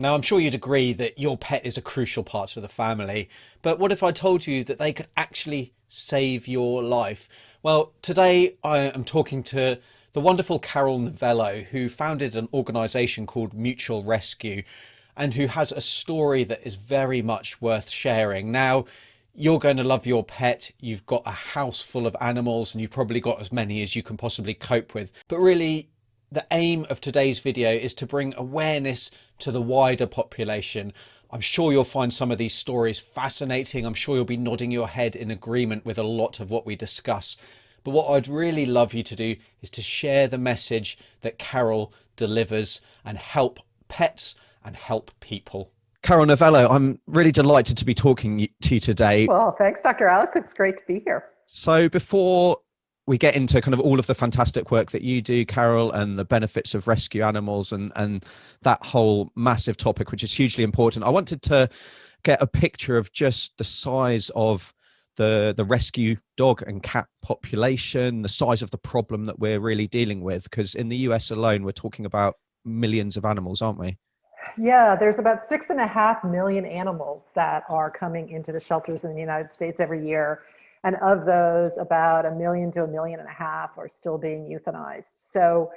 Now, I'm sure you'd agree that your pet is a crucial part of the family, but what if I told you that they could actually save your life? Well, today I am talking to the wonderful Carol Novello, who founded an organisation called Mutual Rescue and who has a story that is very much worth sharing. Now, you're going to love your pet. You've got a house full of animals and you've probably got as many as you can possibly cope with. But really, the aim of today's video is to bring awareness to the wider population. I'm sure you'll find some of these stories fascinating. I'm sure you'll be nodding your head in agreement with a lot of what we discuss. But what I'd really love you to do is to share the message that Carol delivers and help pets and help people. Carol Novello, I'm really delighted to be talking to you today. Well, thanks, Dr. Alex. It's great to be here. So before we get into kind of all of the fantastic work that you do, Carol, and the benefits of rescue animals and that whole massive topic, which is hugely important, I wanted to get a picture of just the size of the rescue dog and cat population, the size of the problem that we're really dealing with, because in the US alone, we're talking about millions of animals, aren't we? Yeah, there's about 6.5 million animals that are coming into the shelters in the United States every year. And of those, about 1 million to 1.5 million are still being euthanized. So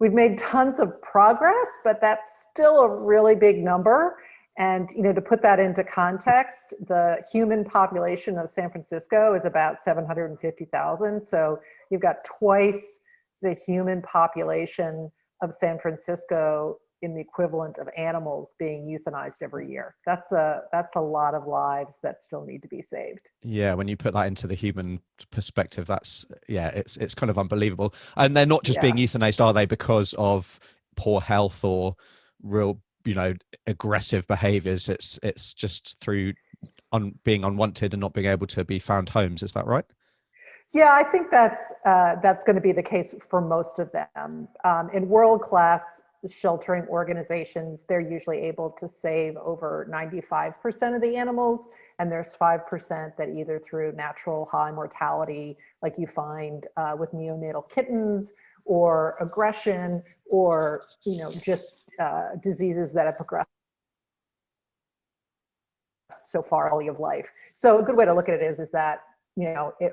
we've made tons of progress, but that's still a really big number. And to put that into context, the human population of San Francisco is about 750,000. So you've got twice the human population of San Francisco in the equivalent of animals being euthanized every year. That's a lot of lives that still need to be saved. Yeah, when you put that into the human perspective, that's yeah, it's kind of unbelievable. And they're not just being Yeah. euthanized, are they, because of poor health or real, aggressive behaviors? It's just through being unwanted and not being able to be found homes. Is that right? Yeah, I think that's going to be the case for most of them. In world-class sheltering organizations, they're usually able to save over 95% of the animals, and there's 5% that either through natural high mortality, like you find with neonatal kittens, or aggression, or just diseases that have progressed so far early of life. So a good way to look at it is that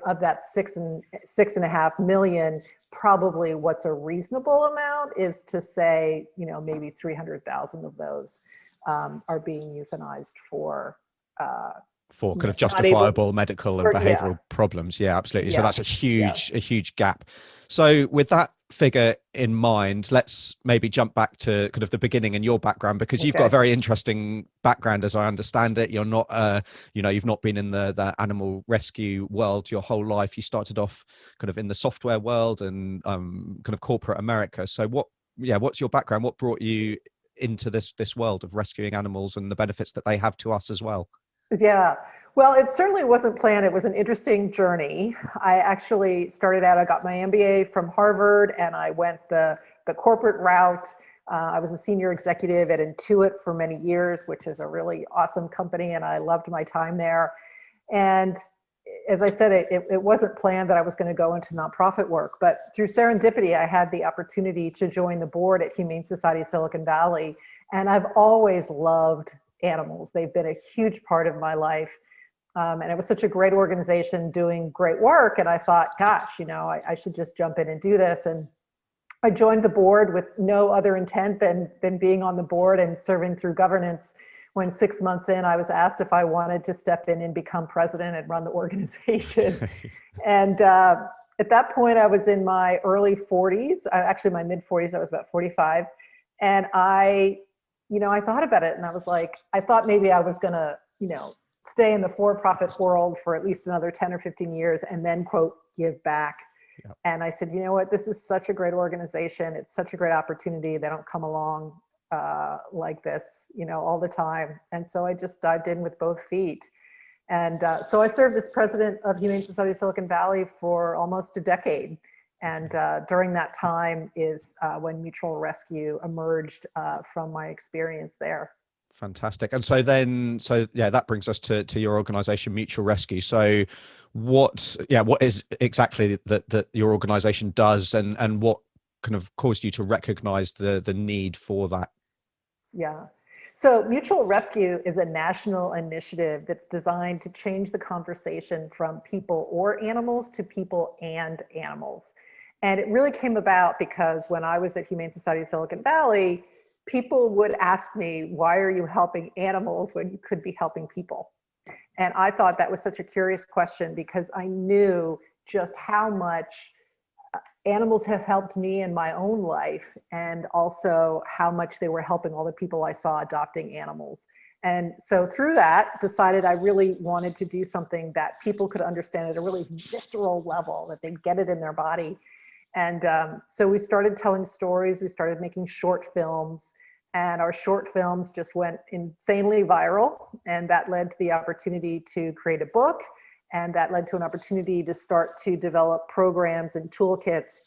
of that 6.5 million, probably what's a reasonable amount is to say maybe 300,000 of those are being euthanized For kind of not able justifiable medical and for, yeah, behavioral problems. Yeah, absolutely. So yes, that's a yes. huge gap. So with that figure in mind, let's maybe jump back to kind of the beginning and your background, because you've got a Okay. very interesting background, as I understand it. You're not, you've not been in the animal rescue world your whole life. You started off kind of in the software world and kind of corporate America. So what's your background? What brought you into this world of rescuing animals and the benefits that they have to us as well? Yeah. Well, it certainly wasn't planned. It was an interesting journey. I actually started out, I got my MBA from Harvard and I went the corporate route. I was a senior executive at Intuit for many years, which is a really awesome company, and I loved my time there. And as I said, it wasn't planned that I was going to go into nonprofit work, but through serendipity, I had the opportunity to join the board at Humane Society of Silicon Valley. And I've always loved animals. They've been a huge part of my life. And it was such a great organization doing great work. And I thought, gosh, I should just jump in and do this. And I joined the board with no other intent than being on the board and serving through governance. When 6 months in, I was asked if I wanted to step in and become president and run the organization. And at that point, I was in my early 40s, actually my mid 40s, I was about 45. And I thought about it and I was like, I thought maybe I was going to, stay in the for-profit world for at least another 10 or 15 years and then, quote, give back. Yeah. And I said, you know what, this is such a great organization. It's such a great opportunity. They don't come along like this, all the time. And so I just dived in with both feet. And so I served as president of Humane Society of Silicon Valley for almost a decade. And during that time is when Mutual Rescue emerged from my experience there. Fantastic. And so yeah, that brings us to your organization, Mutual Rescue. So what is exactly that your organization does, and what kind of caused you to recognize the need for that? Yeah. So, Mutual Rescue is a national initiative that's designed to change the conversation from people or animals to people and animals. And it really came about because when I was at Humane Society of Silicon Valley, people would ask me, why are you helping animals when you could be helping people? And I thought that was such a curious question because I knew just how much animals have helped me in my own life, and also how much they were helping all the people I saw adopting animals. And so through that, decided I really wanted to do something that people could understand at a really visceral level, that they'd get it in their body. And so we started telling stories, we started making short films, and our short films just went insanely viral. And that led to the opportunity to create a book. And that led to an opportunity to start to develop programs and toolkits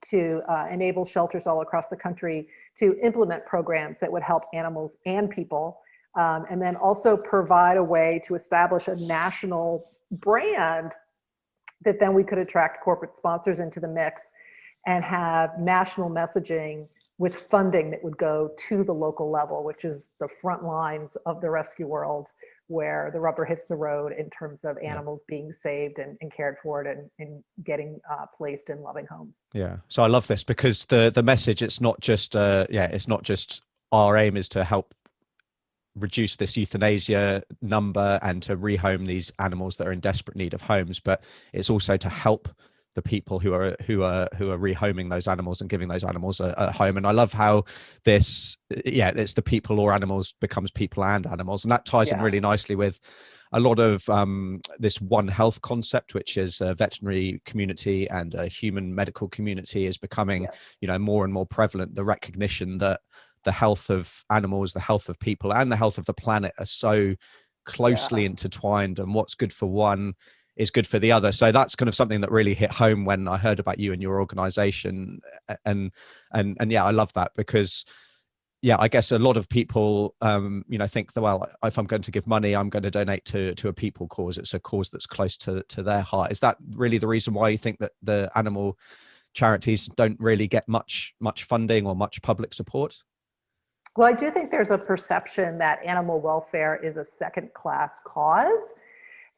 to enable shelters all across the country to implement programs that would help animals and people. And then also provide a way to establish a national brand that then we could attract corporate sponsors into the mix and have national messaging with funding that would go to the local level, which is the front lines of the rescue world, where the rubber hits the road in terms of Yeah. animals being saved and cared for and getting placed in loving homes. Yeah. So I love this because the message, it's not just it's not just our aim is to help reduce this euthanasia number and to rehome these animals that are in desperate need of homes, but it's also to help the people who are rehoming those animals and giving those animals a home. And I love how this, it's the people or animals becomes people and animals, and that ties in Yeah, really nicely with a lot of this One Health concept, which is a veterinary community and a human medical community is becoming, yeah, more and more prevalent. The recognition that the health of animals, the health of people, and the health of the planet are so closely yeah, intertwined, and what's good for one is good for the other. So that's kind of something that really hit home when I heard about you and your organization. And yeah, I love that because I guess a lot of people, think that, well, if I'm going to give money, I'm going to donate to a people cause. It's a cause that's close to their heart. Is that really the reason why you think that the animal charities don't really get much funding or much public support? well, I do think there's a perception that animal welfare is a second class cause.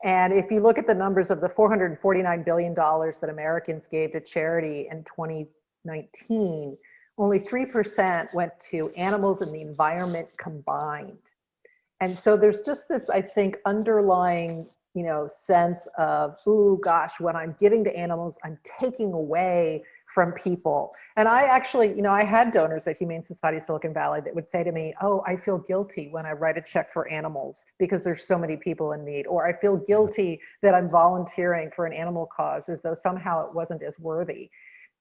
And if you look at the numbers of the $449 billion that Americans gave to charity in 2019, only 3% went to animals and the environment combined. And so there's just this, I think, underlying, sense of, ooh, gosh, when I'm giving to animals, I'm taking away from people. And I actually, I had donors at Humane Society of Silicon Valley that would say to me, oh, I feel guilty when I write a check for animals because there's so many people in need. Or I feel guilty that I'm volunteering for an animal cause as though somehow it wasn't as worthy.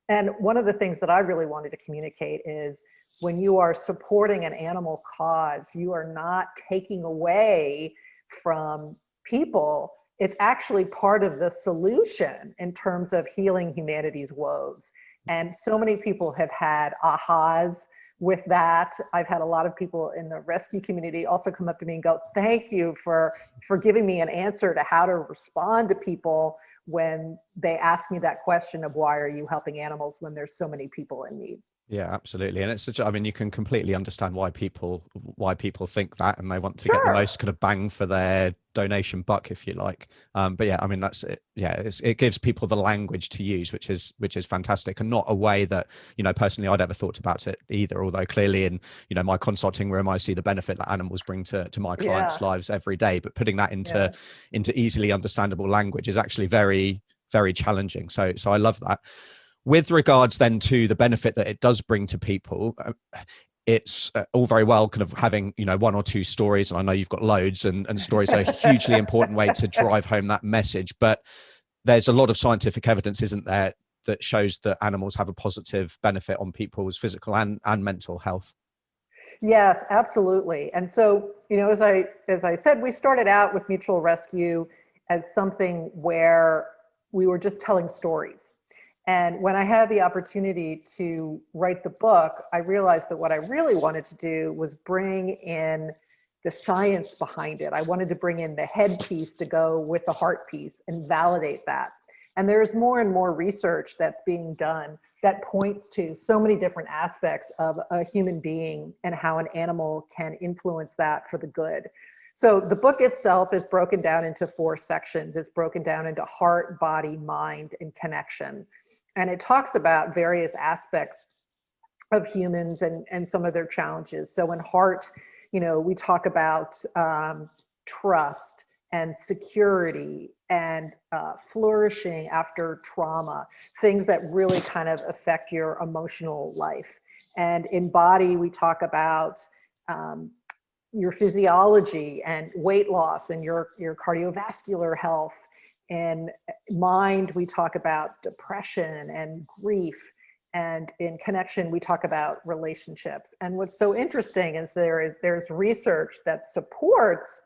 And one of the things that I really wanted to communicate is when you are supporting an animal cause, you are not taking away from people. It's actually part of the solution in terms of healing humanity's woes. And so many people have had ahas with that. I've had a lot of people in the rescue community also come up to me and go, thank you for giving me an answer to how to respond to people when they ask me that question of why are you helping animals when there's so many people in need. Yeah, absolutely. And it's such, I mean, you can completely understand why people think that, and they want to get the Sure. most kind of bang for their donation buck, if you like. But yeah, I mean, that's it. Yeah, it gives people the language to use, which is fantastic, and not a way that, personally I'd ever thought about it either. Although clearly in, my consulting room, I see the benefit that animals bring to my clients' Yeah. lives every day. But putting that Yeah. into easily understandable language is actually very, very challenging. So I love that. With regards then to the benefit that it does bring to people, it's all very well kind of having, one or two stories, and I know you've got loads, and stories are a hugely important way to drive home that message. But there's a lot of scientific evidence, isn't there, that shows that animals have a positive benefit on people's physical and mental health. Yes, absolutely. And so, as I said, we started out with Mutual Rescue as something where we were just telling stories. And when I had the opportunity to write the book, I realized that what I really wanted to do was bring in the science behind it. I wanted to bring in the head piece to go with the heart piece and validate that. And there's more and more research that's being done that points to so many different aspects of a human being and how an animal can influence that for the good. So the book itself is broken down into 4 sections. It's broken down into heart, body, mind, and connection. And it talks about various aspects of humans and some of their challenges. So in heart, we talk about trust and security and flourishing after trauma, things that really kind of affect your emotional life. And in body, we talk about your physiology and weight loss and your cardiovascular health. In mind, we talk about depression and grief. And in connection, we talk about relationships. And what's so interesting is there's research that supports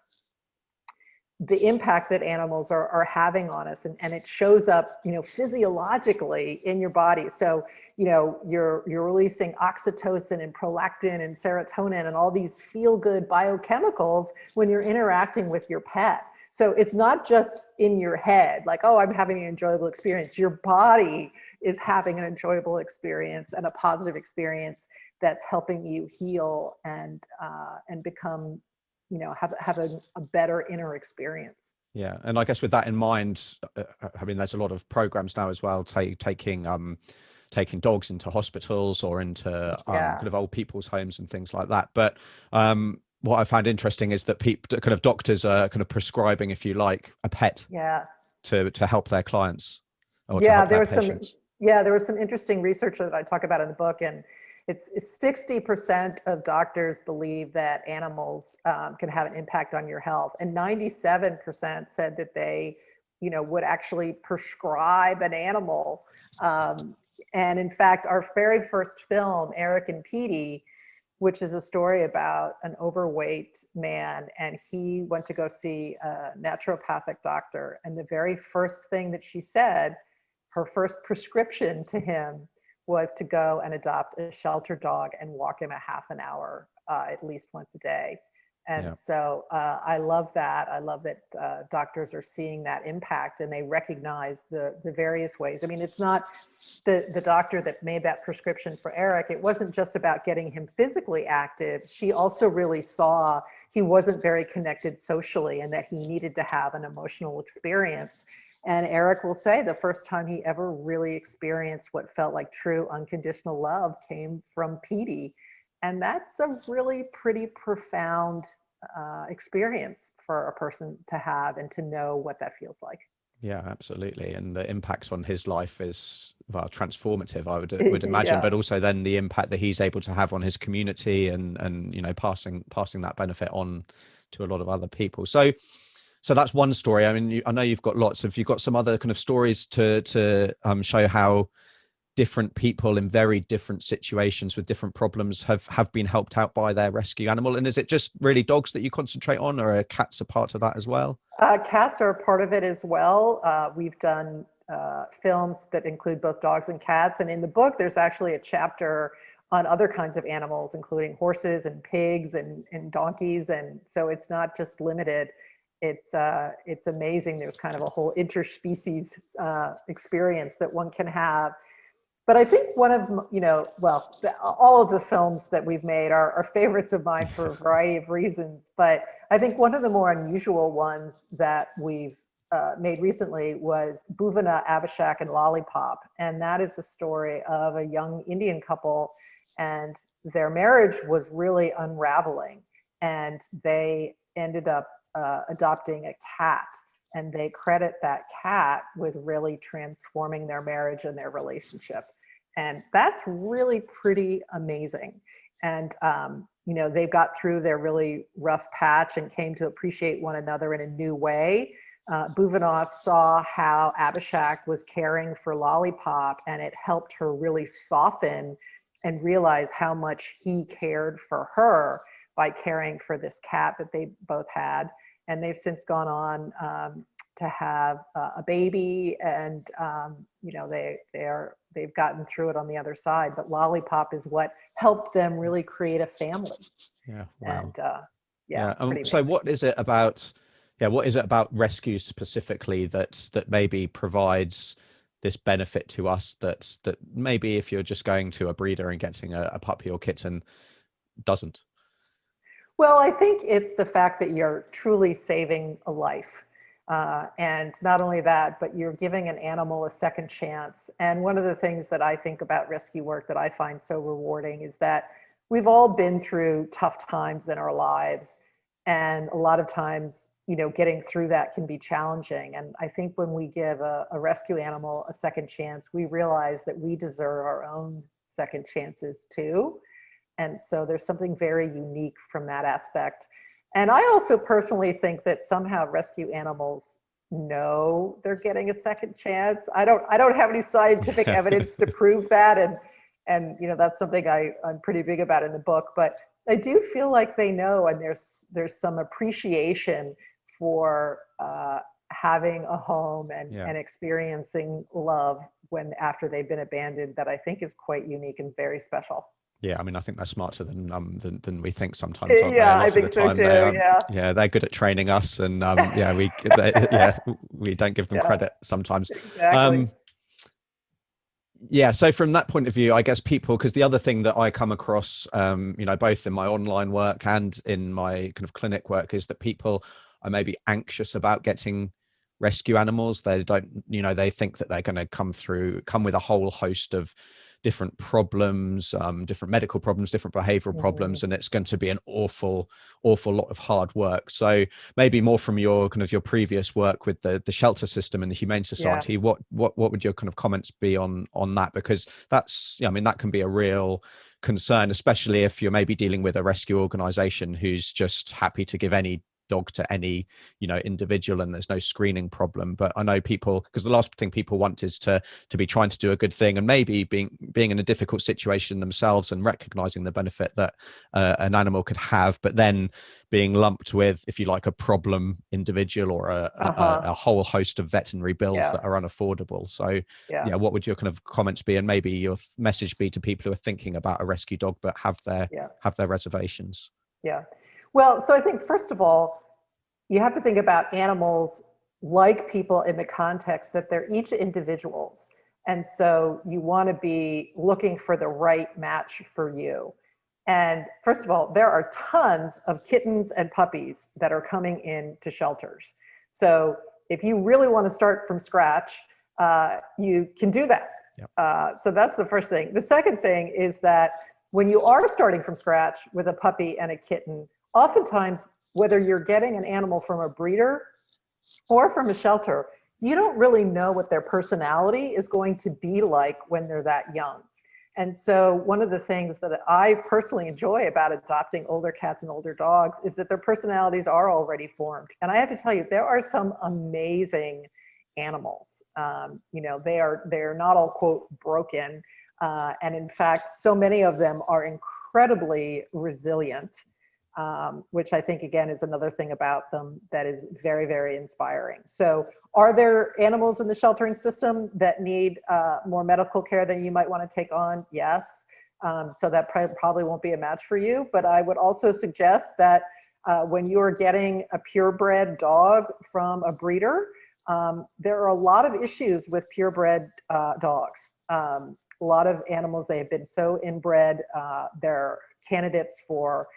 the impact that animals are having on us, and it shows up physiologically in your body. So you're releasing oxytocin and prolactin and serotonin and all these feel good biochemicals when you're interacting with your pet. So it's not just in your head like, oh, I'm having an enjoyable experience. Your body is having an enjoyable experience and a positive experience that's helping you heal and become, have a better inner experience. Yeah, and I guess with that in mind, I mean, there's a lot of programs now as well, taking dogs into hospitals or into Yeah. kind of old people's homes and things like that. But what I found interesting is that people, kind of doctors, are kind of prescribing, if you like, a pet Yeah. to help their clients or to Yeah, help there their was some patients. yeah, there was some interesting research that I talk about in the book, and it's 60% of doctors believe that animals can have an impact on your health, and 97% said that they, would actually prescribe an animal. Um, and in fact, our very first film, Eric and Petey, which is a story about an overweight man, and he went to go see a naturopathic doctor, and the very first thing that she said, her first prescription to him, was to go and adopt a shelter dog and walk him a half an hour at least once a day. And Yeah. so I love that. I love that doctors are seeing that impact, and they recognize the various ways. I mean, it's not the doctor that made that prescription for Eric. It wasn't just about getting him physically active. She also really saw he wasn't very connected socially and that he needed to have an emotional experience. And Eric will say the first time he ever really experienced what felt like true unconditional love came from Petey. And that's a really pretty profound experience for a person to have and to know what that feels like. Yeah, absolutely. And the impact on his life is, well, transformative, I would imagine, Yeah. but also then the impact that he's able to have on his community and passing that benefit on to a lot of other people. So that's one story. I mean, I know you've got lots. Have you got some other kind of stories to show how different people in very different situations with different problems have been helped out by their rescue animal? And is it just really dogs that you concentrate on, or are cats a part of that as well? Cats are a part of it as well. We've done films that include both dogs and cats. And in the book, there's actually a chapter on other kinds of animals, including horses and pigs and donkeys. And so it's not just limited. It's amazing. There's kind of a whole interspecies experience that one can have. But I think one of, well, all of the films that we've made are favorites of mine for a variety of reasons. But I think one of the more unusual ones that we've made recently was Bhuvana, Abhishek, and Lollipop. And that is the story of a young Indian couple, and their marriage was really unraveling. And they ended up adopting a cat, and they credit that cat with really transforming their marriage and their relationship. And that's really pretty amazing. And, they've got through their really rough patch and came to appreciate one another in a new way. Bhuvanath saw how Abhishek was caring for Lollipop, and it helped her really soften and realize how much he cared for her by caring for this cat that they both had. And they've since gone on to have a baby, and they've gotten through it on the other side. But Lollipop is what helped them really create a family. Yeah. Wow. And yeah, Yeah. it's pretty So amazing. what is it about, Yeah, what is it about rescue specifically that maybe provides this benefit to us that maybe if you're just going to a breeder and getting a puppy or kitten doesn't? Well, I think it's the fact that you're truly saving a life. And not only that, but you're giving an animal a second chance. And one of the things that I think about rescue work that I find so rewarding is that we've all been through tough times in our lives. And a lot of times, getting through that can be challenging. And I think when we give a rescue animal a second chance, we realize that we deserve our own second chances too. And so there's something very unique from that aspect. And I also personally think that somehow rescue animals know they're getting a second chance. I don't have any scientific evidence to prove that. And that's something I'm pretty big about in the book. But I do feel like they know, and there's some appreciation for having a home Yeah. and experiencing love when after they've been abandoned that I think is quite unique and very special. Yeah, I mean, I think they're smarter than we think sometimes, aren't they? A Yeah, I lot of the think so time, they too. are. Yeah. Yeah, they're good at training us, and yeah, yeah, we don't give them Yeah, credit sometimes. exactly. Um, yeah, so from that point of view, I guess people, because the other thing that I come across, both in my online work and in my kind of clinic work, is that people are maybe anxious about getting rescue animals. They don't, they think that they're going to come with a whole host of different problems, different medical problems, different behavioral Hmm. problems, and it's going to be an awful lot of hard work. So maybe more from your kind of your previous work with the shelter system and the Humane Yeah. Society, what would your kind of comments be on that? Because that's, I mean, that can be a real concern, especially if you're maybe dealing with a rescue organization who's just happy to give any dog to any individual, and there's no screening problem. But I know people, because the last thing people want is to be trying to do a good thing, and maybe being in a difficult situation themselves and recognizing the benefit that an animal could have, but then being lumped with, if you like, a problem individual or Uh-huh. a whole host of veterinary bills Yeah. that are unaffordable. So Yeah. yeah, what would your kind of comments be, and maybe your message be to people who are thinking about a rescue dog but Yeah. have their reservations? Yeah. Well, so I think first of all, you have to think about animals like people in the context that they're each individuals. And so you want to be looking for the right match for you. And first of all, there are tons of kittens and puppies that are coming into shelters. So if you really want to start from scratch, you can do that. Yep. So that's the first thing. The second thing is that when you are starting from scratch with a puppy and a kitten, oftentimes, whether you're getting an animal from a breeder or from a shelter, you don't really know what their personality is going to be like when they're that young. And so one of the things that I personally enjoy about adopting older cats and older dogs is that their personalities are already formed. And I have to tell you, there are some amazing animals. They're not all quote broken. And in fact, so many of them are incredibly resilient, which I think, again, is another thing about them that is very, very inspiring. So are there animals in the sheltering system that need more medical care than you might want to take on? Yes. So that probably won't be a match for you. But I would also suggest that when you are getting a purebred dog from a breeder, there are a lot of issues with purebred dogs. A lot of animals, they have been so inbred, they're candidates for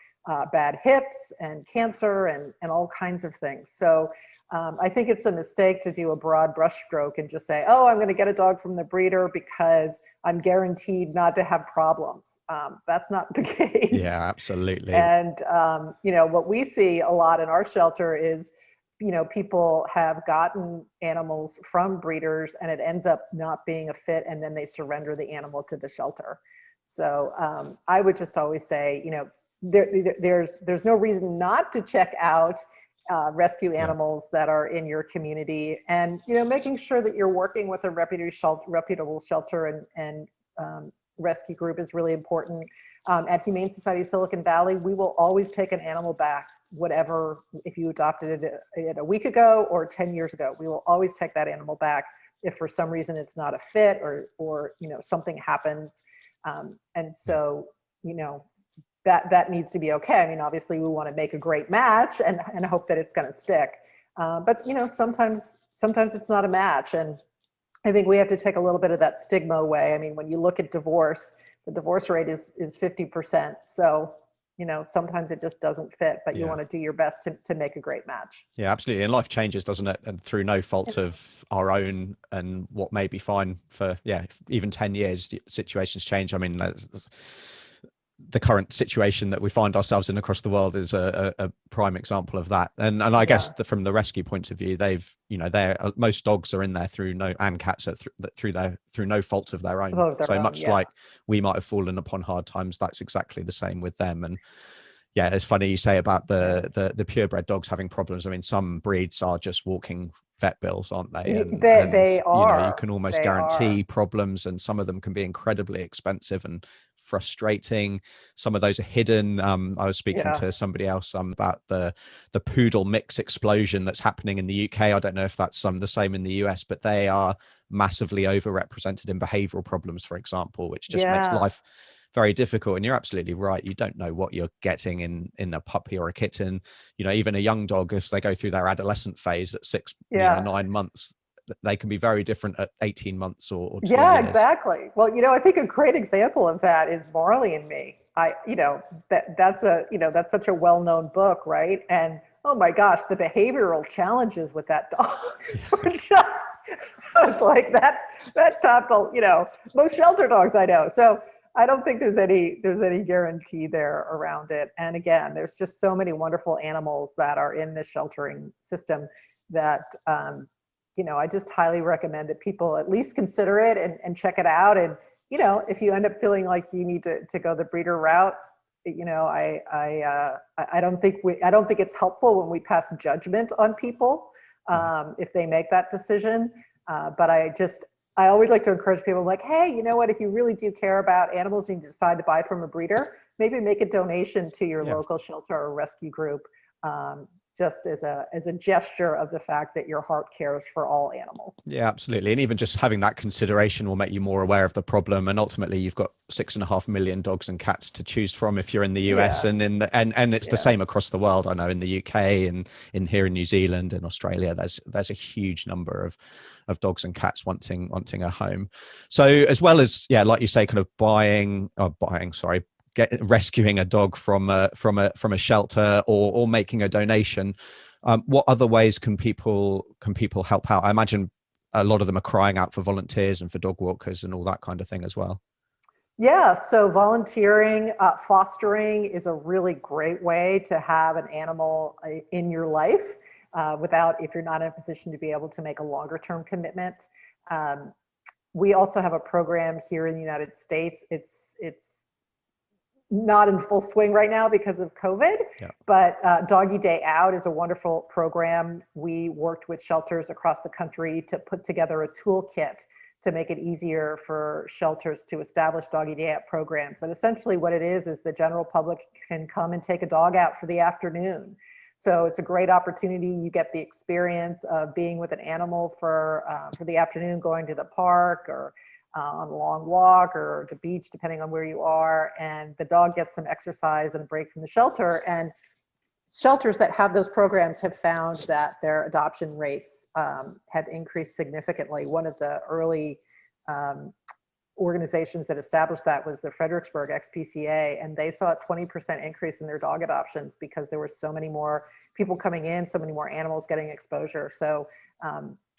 bad hips and cancer and all kinds of things. So I think it's a mistake to do a broad brushstroke and just say, oh, I'm going to get a dog from the breeder because I'm guaranteed not to have problems. That's not the case. Yeah, absolutely. And, what we see a lot in our shelter is, people have gotten animals from breeders and it ends up not being a fit, and then they surrender the animal to the shelter. So I would just always say, there's no reason not to check out rescue Yeah. animals that are in your community, and making sure that you're working with a reputable shelter and rescue group is really important. At Humane Society of Silicon Valley, we will always take an animal back, whatever, if you adopted it a week ago or 10 years ago, we will always take that animal back if for some reason it's not a fit or something happens. And Yeah. so, that needs to be okay. I mean, obviously we want to make a great match and hope that it's going to stick. But sometimes it's not a match, and I think we have to take a little bit of that stigma away. I mean, when you look at divorce, the divorce rate is 50%. So, sometimes it just doesn't fit, but you Yeah. want to do your best to make a great match. Yeah, absolutely. And life changes, doesn't it? And through no fault Yeah. of our own, and what may be fine for, yeah, even 10 years, situations change. I mean, the current situation that we find ourselves in across the world is a prime example of that. And I guess Yeah. from the rescue point of view, they've, they're most dogs are in there through no, and cats are through no fault of their own. Of their So own. much Yeah. like we might have fallen upon hard times, that's exactly the same with them. And yeah, it's funny you say about Yeah. the purebred dogs having problems. I mean, some breeds are just walking vet bills, aren't they? And They you are. can almost They guarantee are. problems, and some of them can be incredibly expensive and frustrating. Some of those are hidden. I was speaking Yeah. to somebody else about the poodle mix explosion that's happening in the UK. I don't know if that's the same in the US, but they are massively overrepresented in behavioral problems, for example, which just makes Yeah. life very difficult. And you're absolutely right, you don't know what you're getting in a puppy or a kitten. Even a young dog, if they go through their adolescent phase at six, Yeah. 9 months, they can be very different at 18 months or two Yeah, years exactly. Well, I think a great example of that is Marley and Me. That's such a well-known book, right? And oh my gosh, the behavioral challenges with that dog were just, I was like that tops all, most shelter dogs I know. So I don't think there's any guarantee there around it. And again, there's just so many wonderful animals that are in the sheltering system that I just highly recommend that people at least consider it and check it out. And, if you end up feeling like you need to go the breeder route, I don't think it's helpful when we pass judgment on people Yeah. if they make that decision. But I always like to encourage people like, hey, you know what, if you really do care about animals and you decide to buy from a breeder, maybe make a donation to your Yeah. local shelter or rescue group. Just as a gesture of the fact that your heart cares for all animals. Yeah, absolutely. And even just having that consideration will make you more aware of the problem. And ultimately, you've got 6.5 million dogs and cats to choose from if you're in the US, Yeah, and it's the yeah, same across the world. I know in the UK and in here in New Zealand and Australia, there's a huge number of dogs and cats wanting a home. So as well as, yeah, like you say, kind of sorry, rescuing a dog from a shelter, or making a donation. What other ways can people help out? I imagine a lot of them are crying out for volunteers and for dog walkers and all that kind of thing as well. yeah. So volunteering, fostering is a really great way to have an animal in your life without, if you're not in a position to be able to make a longer term commitment. Um, we also have a program here in the United States. It's not in full swing right now because of COVID, Yeah. but Doggy Day Out is a wonderful program. We worked with shelters across the country to put together a toolkit to make it easier for shelters to establish Doggy Day Out programs. And essentially what it is the general public can come and take a dog out for the afternoon. So it's a great opportunity. You get the experience of being with an animal for the afternoon, going to the park or on a long walk or the beach, depending on where you are. And the dog gets some exercise and a break from the shelter. And shelters that have those programs have found that their adoption rates have increased significantly. One of the early um, organizations that established that was the Fredericksburg XPCA, and they saw a 20% increase in their dog adoptions because there were so many more people coming in, so many more animals getting exposure. So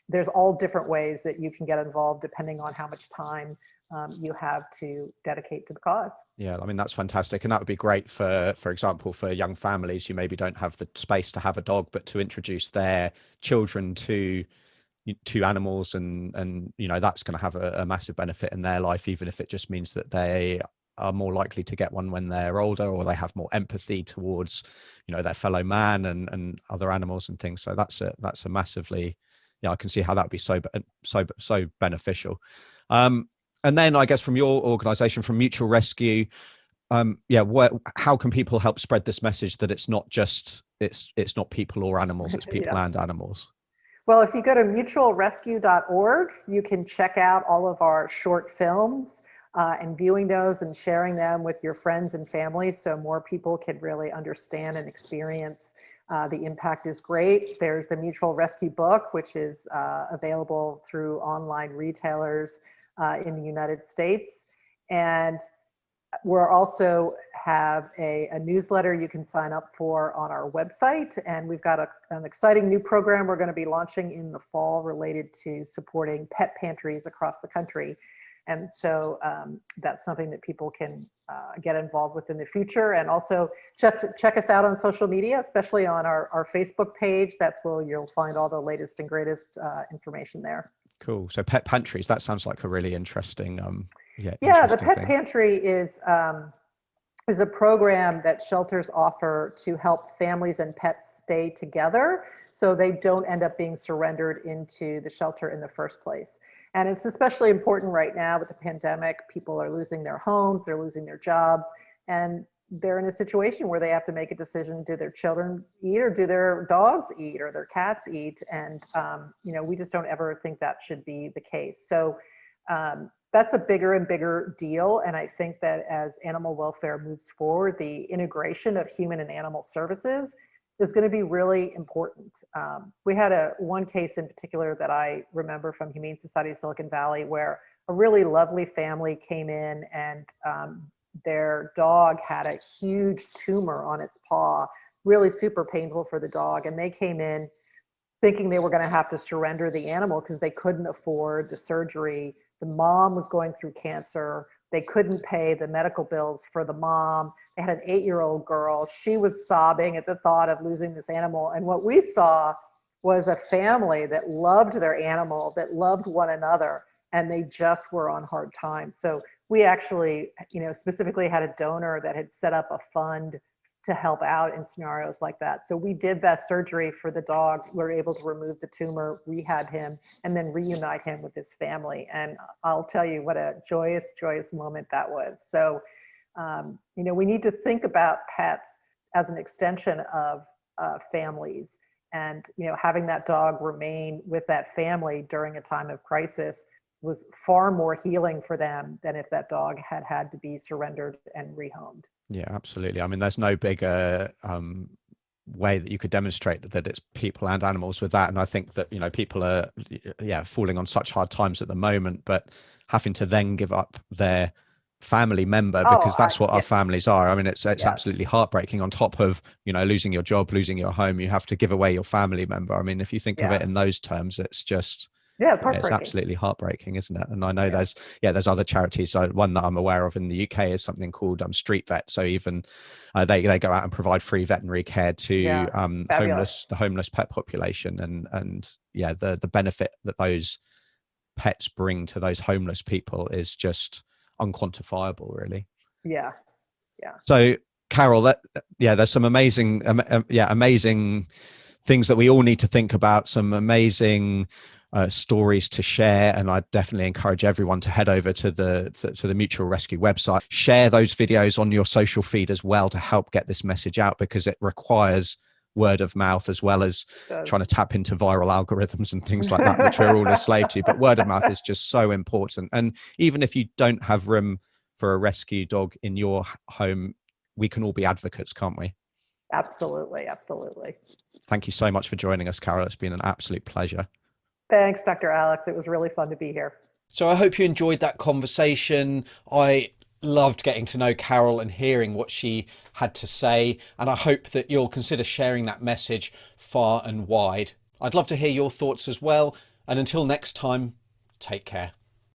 there's all different ways that you can get involved depending on how much time you have to dedicate to the cause. Yeah, I mean, that's fantastic. And that would be great for example, for young families who maybe don't have the space to have a dog, but to introduce their children to animals, and that's going to have a massive benefit in their life, even if it just means that they are more likely to get one when they're older, or they have more empathy towards their fellow man and other animals and things. So that's a massively, I can see how that would be so beneficial. And then I guess from your organization, from Mutual Rescue, how can people help spread this message that it's not people or animals, it's people Yes. and animals? Well, if you go to mutualrescue.org, you can check out all of our short films and viewing those and sharing them with your friends and family so more people can really understand and experience The impact is great. There's the Mutual Rescue book, which is available through online retailers in the United States. And we're also have a newsletter you can sign up for on our website. And we've got an exciting new program we're going to be launching in the fall related to supporting pet pantries across the country. And so that's something that people can get involved with in the future. And also check us out on social media, especially on our Facebook page. That's where you'll find all the latest and greatest information there. Cool. So pet pantries, that sounds like a really interesting, Yeah, the interesting Pet thing. Pantry is a program that shelters offer to help families and pets stay together so they don't end up being surrendered into the shelter in the first place. And it's especially important right now with the pandemic. People are losing their homes, they're losing their jobs, and they're in a situation where they have to make a decision: do their children eat, or do their dogs eat, or their cats eat? And we just don't ever think that should be the case. So that's a bigger and bigger deal. And I think that as animal welfare moves forward, the integration of human and animal services is going to be really important. We had one case in particular that I remember from Humane Society of Silicon Valley, where a really lovely family came in, and their dog had a huge tumor on its paw, really super painful for the dog. And they came in thinking they were going to have to surrender the animal because they couldn't afford the surgery. The mom was going through cancer. They couldn't pay the medical bills for the mom. They had an 8-year-old girl. She was sobbing at the thought of losing this animal. And what we saw was a family that loved their animal, that loved one another, and they just were on hard times. So we actually, specifically had a donor that had set up a fund to help out in scenarios like that. So we did that surgery for the dog. We were able to remove the tumor, rehab him, and then reunite him with his family. And I'll tell you what a joyous, joyous moment that was. So, we need to think about pets as an extension of families. And, having that dog remain with that family during a time of crisis was far more healing for them than if that dog had to be surrendered and rehomed. Yeah, absolutely. I mean, there's no bigger way that you could demonstrate that it's people and animals with that. And I think that, people are, falling on such hard times at the moment, but having to then give up their family member, Oh, because that's what our yeah, families are. I mean, it's yes, absolutely heartbreaking. On top of, losing your job, losing your home, you have to give away your family member. I mean, if you think of yeah, it in those terms, it's just, yeah. It's it's heartbreaking. absolutely heartbreaking, isn't it? And I know Yeah, there's other charities. So one that I'm aware of in the UK is something called Street Vet. So even they go out and provide free veterinary care to yeah, fabulous. the homeless pet population, and the benefit that those pets bring to those homeless people is just unquantifiable, really. Yeah, yeah, So, Carol, there's some amazing things that we all need to think about, some amazing stories to share. And I definitely encourage everyone to head over to the Mutual Rescue website, share those videos on your social feed as well to help get this message out, because it requires word of mouth as well as it does. trying to tap into viral algorithms and things like that, which we're all a slave to. But word of mouth is just so important. And even if you don't have room for a rescue dog in your home, we can all be advocates, can't we? Absolutely, absolutely. Thank you so much for joining us, Carol. It's been an absolute pleasure. Thanks, Dr. Alex. It was really fun to be here. So I hope you enjoyed that conversation. I loved getting to know Carol and hearing what she had to say. And I hope that you'll consider sharing that message far and wide. I'd love to hear your thoughts as well. And until next time, take care.